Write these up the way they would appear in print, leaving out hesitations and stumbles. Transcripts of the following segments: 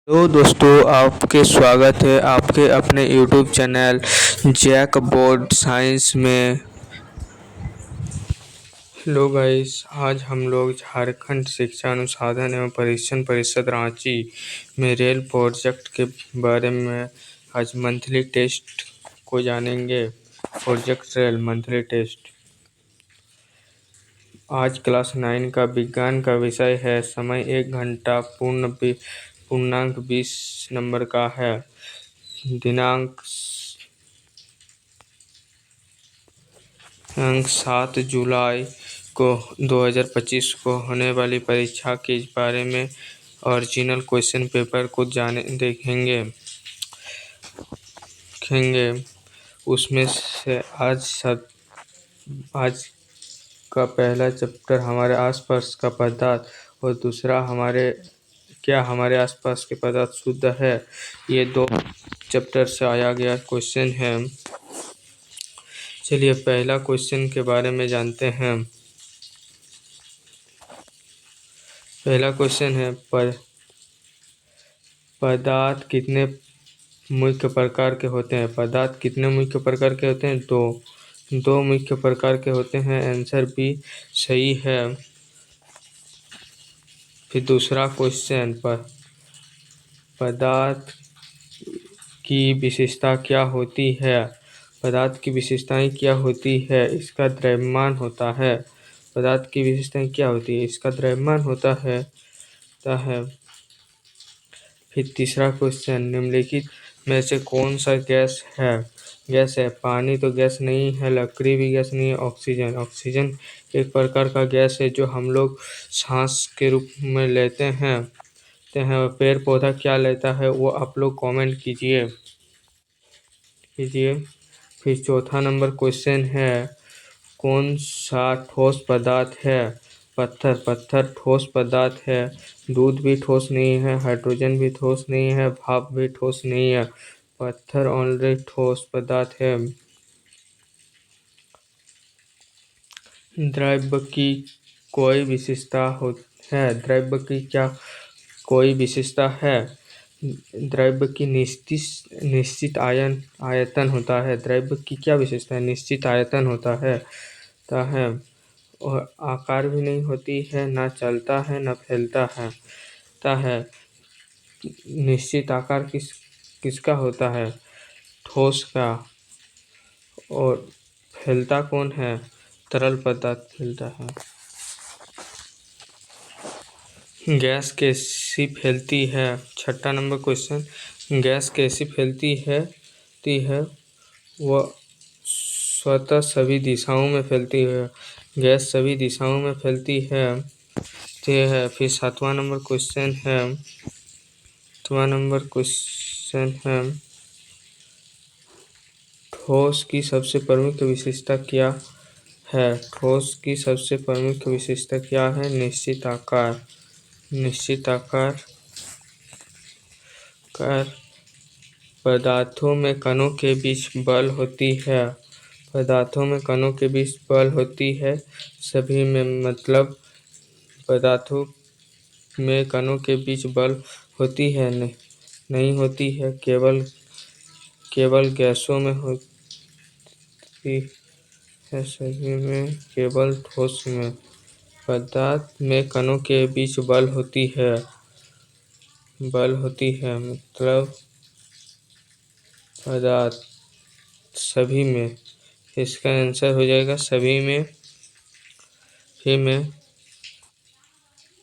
Hello दोस्तों, आपके स्वागत है आपके अपने YouTube channel JAC board science में। हेलो गाइस, आज हम लोग झारखंड शिक्षा अनुसंधान एवं परीक्षण परिषद रांची में रेल प्रोजेक्ट के बारे में आज मंथली टेस्ट को जानेंगे। Project rail monthly test. आज क्लास 9 का विज्ञान का विषय है। समय 1 घंटा, पूर्णांक 20 नंबर का है। दिनांक 7 जुलाई को 2025 को होने वाली परीक्षा के बारे में ओरिजिनल क्वेश्चन पेपर को देखेंगे। उसमें से आज का पहला चैप्टर हमारे आसपास का पदार्थ और दूसरा हमारे आसपास के पदार्थ शुद्ध है। ये दो चैप्टर से आया गया क्वेश्चन है। चलिए पहला क्वेश्चन के बारे में जानते हैं। पहला क्वेश्चन है, पदार्थ कितने मुख्य प्रकार के होते हैं? पदार्थ कितने मुख्य प्रकार के होते हैं? दो मुख्य प्रकार के होते हैं। आंसर बी सही है। फिर दूसरा क्वेश्चन, पदार्थ की विशेषता क्या होती है? पदार्थ की विशेषताएं क्या होती है? इसका द्रव्यमान होता है। पदार्थ की विशेषताएं क्या होती है? इसका द्रव्यमान होता है। फिर तीसरा क्वेश्चन, निम्नलिखित में से कौन सा गैस है? पानी तो गैस नहीं है, लकड़ी भी गैस नहीं है। ऑक्सीजन एक प्रकार का गैस है जो हम लोग सांस के रूप में लेते हैं। पेड़ पौधा क्या लेता है वो आप लोग कमेंट कीजिए। फिर चौथा नंबर क्वेश्चन है, कौन सा ठोस पदार्थ है? पत्थर ठोस पदार्थ है। दूध भी ठोस नहीं है, हाइड्रोजन भी ठोस नहीं है, भाप भी ठोस नहीं है। पत्थर ऑनली ठोस पदार्थ है। द्रव्य की कोई विशेषता है? द्रव्य की क्या कोई विशेषता है? द्रव्य की निश्चित आयतन होता है। द्रव्य की क्या विशेषता है? निश्चित आयतन होता है। और आकार भी नहीं होती है, ना चलता है ना फैलता है। निश्चित आकार किसका होता है? ठोस का। और फैलता कौन है? तरल पदार्थ फैलता है। गैस कैसी फैलती है? छठा नंबर क्वेश्चन, गैस कैसी फैलती है? वह स्वतः सभी दिशाओं में फैलती है। गैस सभी दिशाओं में फैलती है। फिर सातवां नंबर क्वेश्चन है, ठोस की सबसे प्रमुख विशेषता क्या है? ठोस की सबसे प्रमुख विशेषता क्या है? निश्चित आकार। पदार्थों में कणों के बीच बल होती है। सभी में, मतलब पदार्थों में कणों के बीच बल होती है? नहीं होती है, केवल गैसों में होती है। सभी में, केवल ठोस में। पदार्थ में कणों के बीच बल होती है, मतलब पदार्थ सभी में। इसका आंसर हो जाएगा सभी में।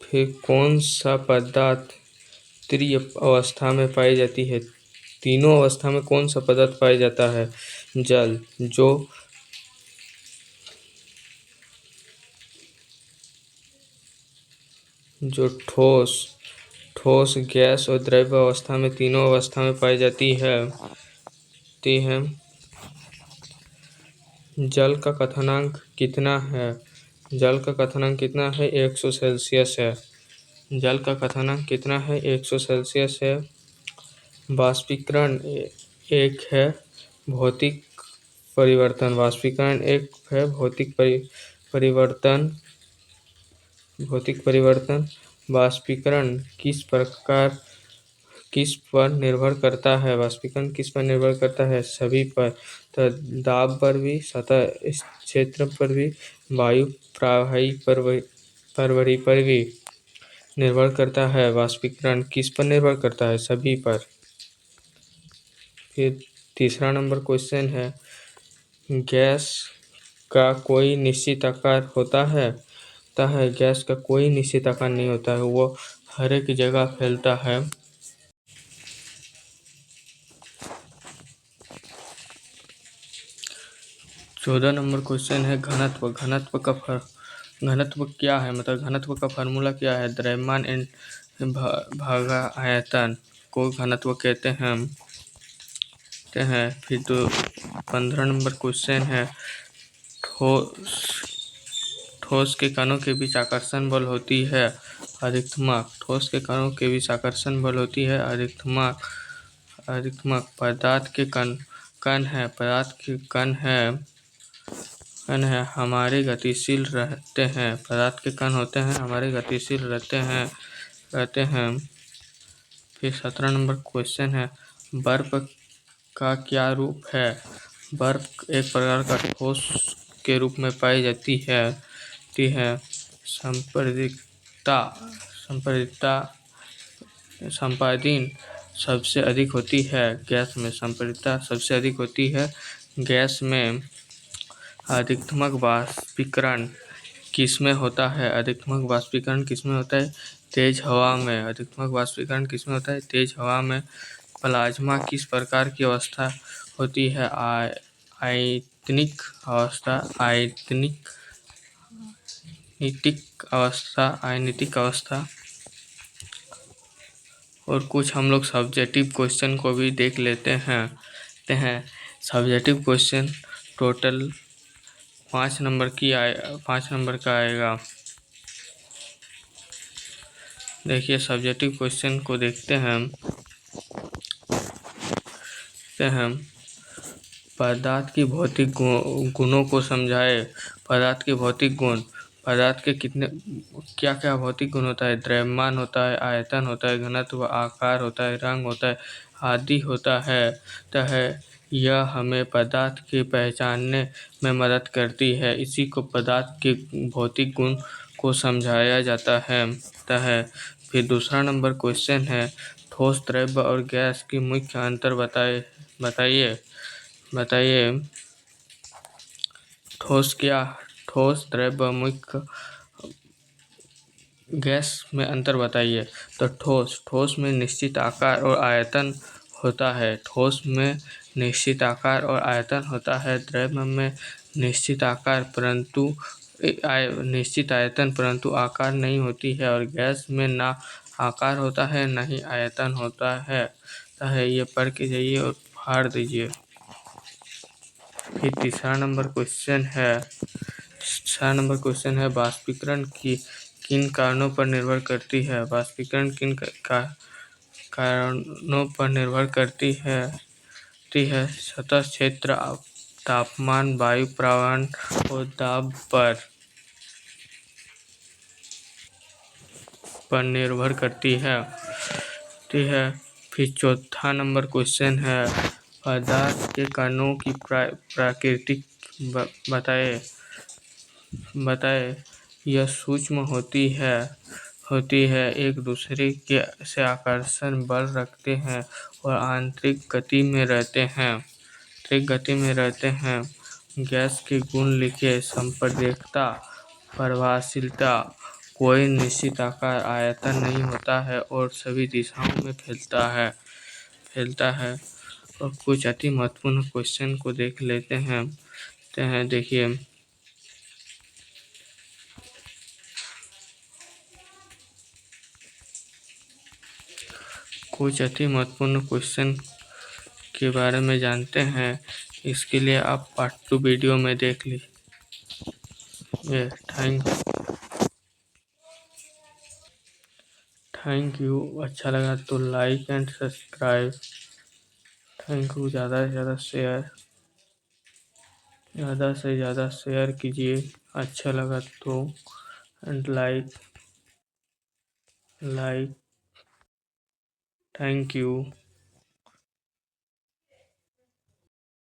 फिर कौन सा पदार्थ त्रिय अवस्था में पाई जाती है? तीनों अवस्था में कौन सा पदार्थ पाया जाता है? जल, जो ठोस, गैस और द्रव्य अवस्था में, तीनों अवस्था में पाई जाती है। जल का क्वथनांक कितना है? 100 सेल्सियस है। जल का क्वथनांक कितना है? 100 सेल्सियस है। वाष्पीकरण एक है भौतिक परिवर्तन। वाष्पीकरण किस पर निर्भर करता है? वाष्पीकरण किस पर निर्भर करता है? सभी पर। तो दाब पर भी, सतह क्षेत्र पर भी, वायु प्रवाही परवरी पर भी निर्भर करता है। वाष्पीकरण किस पर निर्भर करता है? सभी पर। फिर तीसरा नंबर क्वेश्चन है, गैस का कोई निश्चित आकार होता है? गैस का कोई निश्चित आकार नहीं होता है, वो हर एक जगह फैलता है। 14 नंबर क्वेश्चन है, घनत्व। घनत्व क्या है? मतलब घनत्व का फार्मूला क्या है? द्रव्यमान भागा आयतन को घनत्व कहते हैं। फिर तो 15 नंबर क्वेश्चन है, ठोस ठोस के कणों के बीच आकर्षण बल होती है अधिकतमक। ठोस के कणों के बीच आकर्षण बल होती है अधिकतमक। पदार्थ के कण है हमारे गतिशील रहते हैं। पदार्थ के कण होते हैं हमारे गतिशील रहते हैं। फिर 17 नंबर क्वेश्चन है, बर्फ का क्या रूप है? बर्फ एक प्रकार का ठोस के रूप में पाई जाती है। संपादन सबसे अधिक होती है गैस में। संपीड़ितता सबसे अधिक होती है गैस में। अधिकतमक वाष्पीकरण किसमें होता है? अधिकतमक वाष्पीकरण किसमें होता है? तेज हवा में। अधिकतमक वाष्पीकरण किसमें होता है? तेज हवा में। प्लाज्मा किस प्रकार की अवस्था होती है? आयतनिक अवस्था, आयनितिक अवस्था। और कुछ हम लोग सब्जेक्टिव क्वेश्चन को भी देख लेते हैं। सब्जेक्टिव क्वेश्चन टोटल 5 नंबर का आएगा। देखिए सब्जेक्टिव क्वेश्चन को देखते हैं हम। पदार्थ की भौतिक गुणों को समझाए। पदार्थ के भौतिक गुण। पदार्थ के क्या क्या भौतिक गुण होता है? द्रव्यमान होता है, आयतन होता है, घनत्व, आकार होता है, रंग होता है, आदि होता है। यह हमें पदार्थ के पहचानने में मदद करती है। इसी को पदार्थ के भौतिक गुण को समझाया जाता है। फिर दूसरा नंबर क्वेश्चन है, ठोस, द्रव्य और गैस की मुख्य अंतर बताइए। ठोस, द्रव्य, मुख्य गैस में अंतर बताइए। तो ठोस में निश्चित आकार और आयतन होता है। ठोस में निश्चित आकार और आयतन होता है। द्रव्य में निश्चित आयतन परंतु आकार नहीं होती है। और गैस में ना आकार होता है ना ही आयतन होता है। ये पढ़ के जाइए और फाड़ दीजिए। फिर तीसरा नंबर क्वेश्चन है, वाष्पीकरण की किन कारणों पर निर्भर करती है? वाष्पीकरण किन कारणों पर निर्भर करती है? सतह क्षेत्र, तापमान, वायु प्रवाह और दाब पर निर्भर करती है। फिर चौथा नंबर क्वेश्चन है, पदार्थ के कणों की प्रकृति बताए। यह सूक्ष्म होती है, एक दूसरे के से आकर्षण बल रखते हैं और आंतरिक गति में रहते हैं। गैस के गुण लिखे। संपर्कता, प्रभावशीलता, कोई निश्चित आकार, आयतन नहीं होता है और सभी दिशाओं में फैलता है। और कुछ अति महत्वपूर्ण क्वेश्चन को देख लेते हैं। देखिए, कुछ अति महत्वपूर्ण क्वेश्चन के बारे में जानते हैं। इसके लिए आप पार्ट 2 वीडियो में देख लीजिए। Thank you. अच्छा लगा तो like and subscribe. Thank you. ज़्यादा से ज़्यादा शेयर कीजिए। अच्छा लगा तो एंड लाइक थैंक यू।